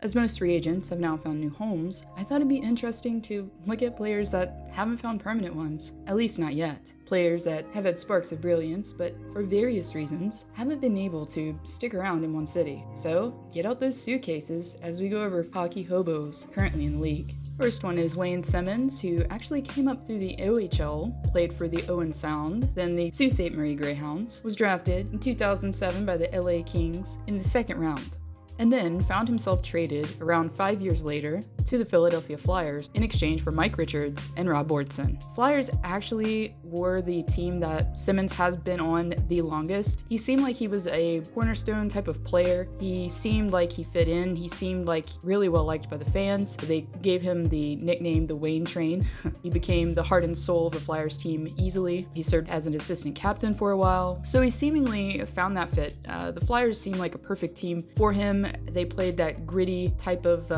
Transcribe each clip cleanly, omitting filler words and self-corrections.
As most free agents have now found new homes, I thought it'd be interesting to look at players that haven't found permanent ones, at least not yet. Players that have had sparks of brilliance, but for various reasons, haven't been able to stick around in one city. So, get out those suitcases as we go over hockey hobos currently in the league. First one is Wayne Simmonds, who actually came up through the OHL, played for the Owen Sound, then the Sault Ste. Marie Greyhounds, was drafted in 2007 by the LA Kings in the second round, and then found himself traded around 5 years later to the Philadelphia Flyers in exchange for Mike Richards and Rob Bortson. Flyers actually were the team that Simmonds has been on the longest. He seemed like he was a cornerstone type of player. He seemed like he fit in. He seemed like really well liked by the fans. They gave him the nickname the Wayne Train. He became the heart and soul of the Flyers team easily. He served as an assistant captain for a while, so he seemingly found that fit. The Flyers seemed like a perfect team for him. They played that gritty type of,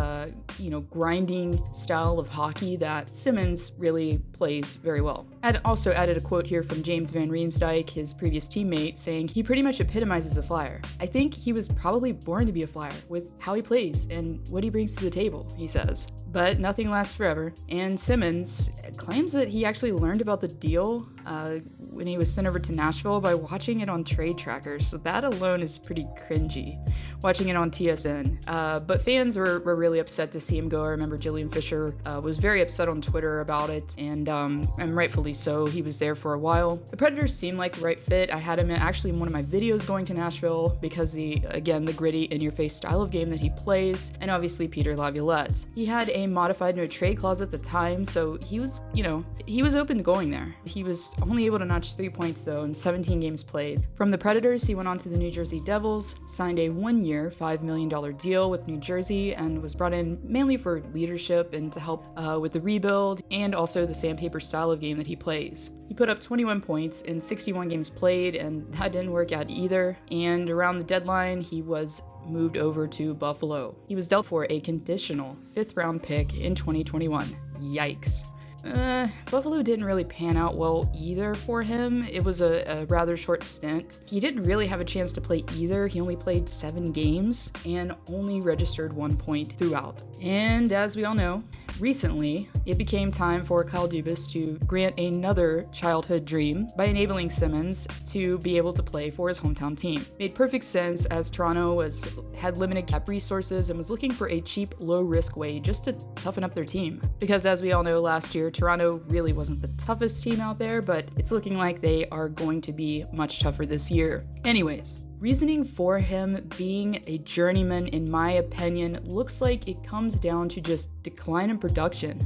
grinding style of hockey that Simmonds really plays very well. I also added a quote here from James Van Riemsdyk, his previous teammate, saying he pretty much epitomizes a Flyer. I think he was probably born to be a Flyer with how he plays and what he brings to the table, he says. But nothing lasts forever, and Simmonds claims that he actually learned about the deal when he was sent over to Nashville by watching it on Trade Tracker, so that alone is pretty cringy, watching it on TSN. But fans were really upset to see him go. I remember Jillian Fisher was very upset on Twitter about it, and rightfully so. He was there for a while. The Predators seemed like the right fit. I had him actually in one of my videos going to Nashville because the gritty in-your-face style of game that he plays, and obviously Peter Laviolette's. He had a modified no trade clause at the time, so he was open to going there. He was only able to notch 3 points though in 17 games played. From the Predators, he went on to the New Jersey Devils, signed a one-year, $5 million deal with New Jersey, and was brought in mainly for leadership and to help with the rebuild and also the sandpaper style of game that he plays. He put up 21 points in 61 games played, and that didn't work out either. And around the deadline, he was moved over to Buffalo. He was dealt for a conditional 5th round pick in 2021. Yikes. Buffalo didn't really pan out well either for him. It was a rather short stint. He didn't really have a chance to play either. He only played 7 games and only registered 1 point throughout. And as we all know, recently, it became time for Kyle Dubas to grant another childhood dream by enabling Simmonds to be able to play for his hometown team. Made perfect sense as Toronto had limited cap resources and was looking for a cheap, low-risk way just to toughen up their team. Because as we all know, last year, Toronto really wasn't the toughest team out there, but it's looking like they are going to be much tougher this year. Anyways, reasoning for him being a journeyman, in my opinion, looks like it comes down to just decline in production.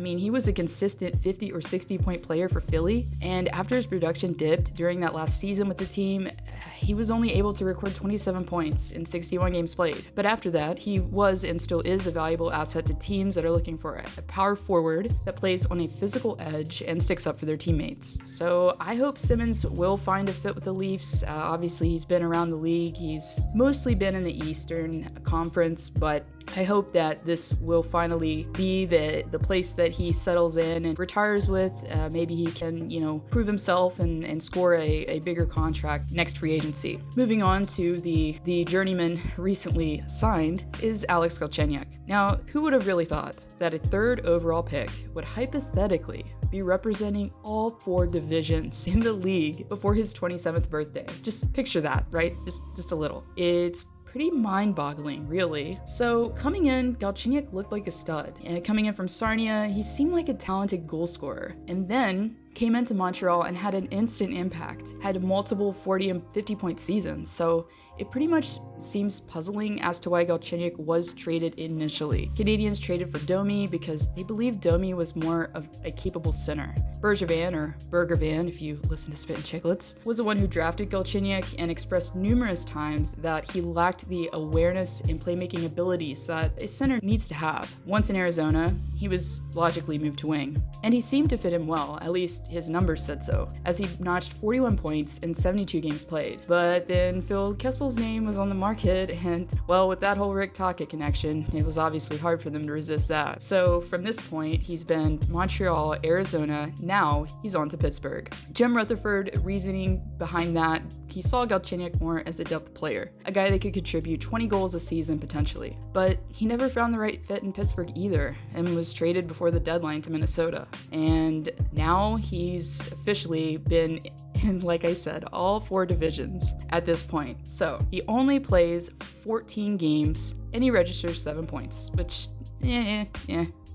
He was a consistent 50 or 60 point player for Philly, and after his production dipped during that last season with the team, he was only able to record 27 points in 61 games played. But after that, he was and still is a valuable asset to teams that are looking for a power forward that plays on a physical edge and sticks up for their teammates. So I hope Simmonds will find a fit with the Leafs. Obviously, he's been around the league. He's mostly been in the Eastern Conference, but I hope that this will finally be the place that he settles in and retires with. Maybe he can, prove himself and score a bigger contract next free agency. Moving on to the journeyman recently signed is Alex Galchenyuk. Now, who would have really thought that a 3rd overall pick would hypothetically be representing all 4 divisions in the league before his 27th birthday? Just picture that, right? Just a little. It's pretty mind-boggling, really. So coming in, Galchenyuk looked like a stud. Coming in from Sarnia, he seemed like a talented goal scorer. And then came into Montreal and had an instant impact, had multiple 40 and 50 point seasons. So it pretty much seems puzzling as to why Galchenyuk was traded initially. Canadians traded for Domi because they believed Domi was more of a capable center. Bergevin, or Bergervan if you listen to Spit and Chicklets, was the one who drafted Galchenyuk and expressed numerous times that he lacked the awareness and playmaking abilities that a center needs to have. Once in Arizona, he was logically moved to wing, and he seemed to fit in well. At least least his numbers said so, as he notched 41 points in 72 games played. But then Phil Kessel's name was on the market, and well, with that whole Rick Tocchet connection, it was obviously hard for them to resist that. So from this point, he's been Montreal, Arizona, now he's on to Pittsburgh. Jim Rutherford reasoning behind that, he saw Galchenyuk more as a depth player, a guy that could contribute 20 goals a season potentially. But he never found the right fit in Pittsburgh either, and was traded before the deadline to Minnesota. And now he's officially been in, like I said, all 4 divisions at this point. So he only plays 14 games and he registers 7 points, which,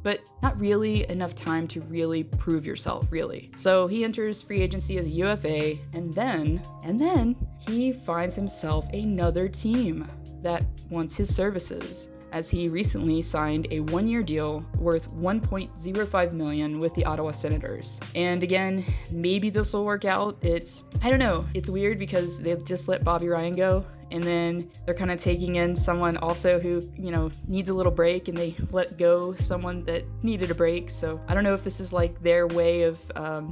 but not really enough time to really prove yourself, really. So he enters free agency as a UFA, and then he finds himself another team that wants his services, as he recently signed a 1-year deal worth $1.05 million with the Ottawa Senators. And again, maybe this will work out. I don't know. It's weird because they've just let Bobby Ryan go, and then they're kind of taking in someone also who, needs a little break, and they let go someone that needed a break. So I don't know if this is like their way of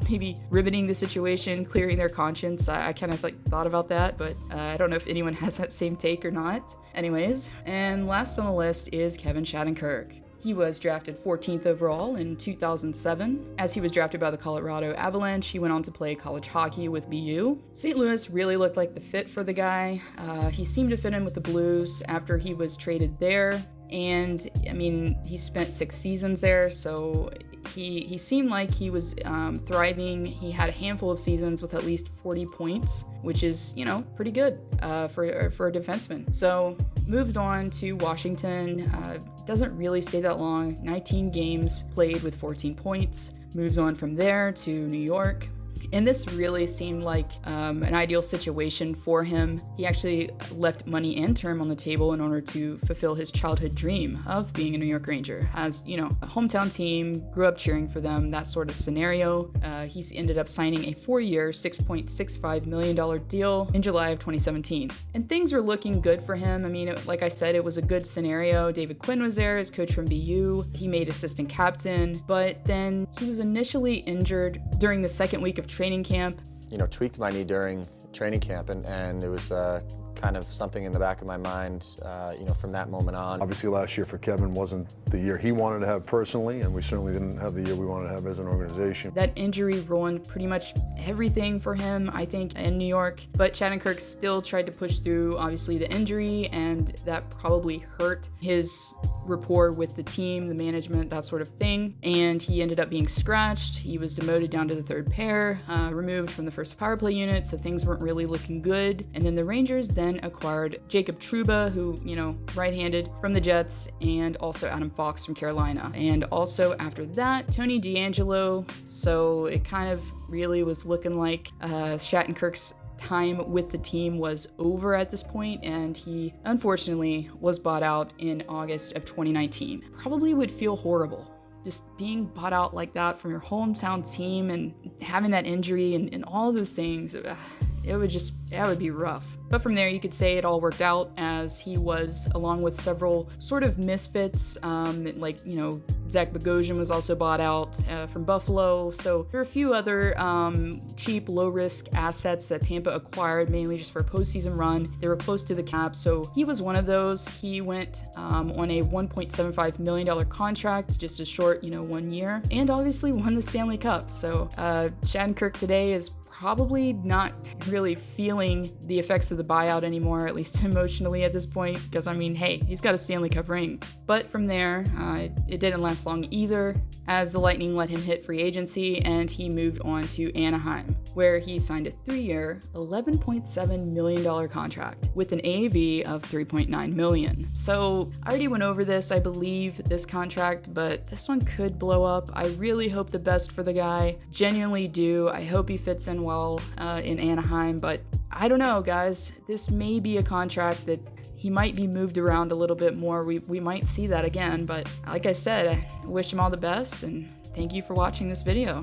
maybe riveting the situation, clearing their conscience. I kind of thought about that, but I don't know if anyone has that same take or not. Anyways, and last on the list is Kevin Shattenkirk. He was drafted 14th overall in 2007. As he was drafted by the Colorado Avalanche, he went on to play college hockey with BU. St. Louis really looked like the fit for the guy. He seemed to fit in with the Blues after he was traded there. And he spent 6 seasons there, so he seemed like he was thriving. He had a handful of seasons with at least 40 points, which is, pretty good for a defenseman. So moved on to Washington. Doesn't really stay that long. 19 games played with 14 points. Moves on from there to New York. And this really seemed like an ideal situation for him. He actually left money and term on the table in order to fulfill his childhood dream of being a New York Ranger. As, a hometown team, grew up cheering for them, that sort of scenario. He's ended up signing a 4-year, $6.65 million deal in July of 2017. And things were looking good for him. Like I said, it was a good scenario. David Quinn was there as coach from BU. He made assistant captain, but then he was initially injured during the second week of training camp. Tweaked my knee during training camp, and it was kind of something in the back of my mind, from that moment on. Obviously last year for Kevin wasn't the year he wanted to have personally, and we certainly didn't have the year we wanted to have as an organization. That injury ruined pretty much everything for him, I think, in New York. But Shattenkirk still tried to push through, obviously, the injury, and that probably hurt his rapport with the team, the management, that sort of thing. And he ended up being scratched. He was demoted down to the 3rd pair, removed from the first power play unit, so things weren't really looking good. And then the Rangers then acquired Jacob Trouba, who, right-handed, from the Jets, and also Adam Fox from Carolina. And also after that, Tony DeAngelo. So it kind of really was looking like Shattenkirk's time with the team was over at this point, and he unfortunately was bought out in August of 2019. Probably would feel horrible just being bought out like that from your hometown team and having that injury and all those things. That would be rough. But from there, you could say it all worked out, as he was, along with several sort of misfits, Zach Bogosian was also bought out from Buffalo. So there are a few other cheap, low-risk assets that Tampa acquired, mainly just for a postseason run. They were close to the cap, so he was one of those. He went on a $1.75 million contract, just a short, 1 year, and obviously won the Stanley Cup. So Shattenkirk today is probably not really feeling the effects of the buyout anymore, at least emotionally at this point, because hey, he's got a Stanley Cup ring. But from there, it didn't last long either, as the Lightning let him hit free agency and he moved on to Anaheim, where he signed a 3-year, $11.7 million contract with an AAV of $3.9 million. So I already went over this, I believe, this contract, but this one could blow up. I really hope the best for the guy, genuinely do. I hope he fits in well in Anaheim, but I don't know, guys. This may be a contract that he might be moved around a little bit more. We might see that again, but like I said, I wish him all the best, and thank you for watching this video.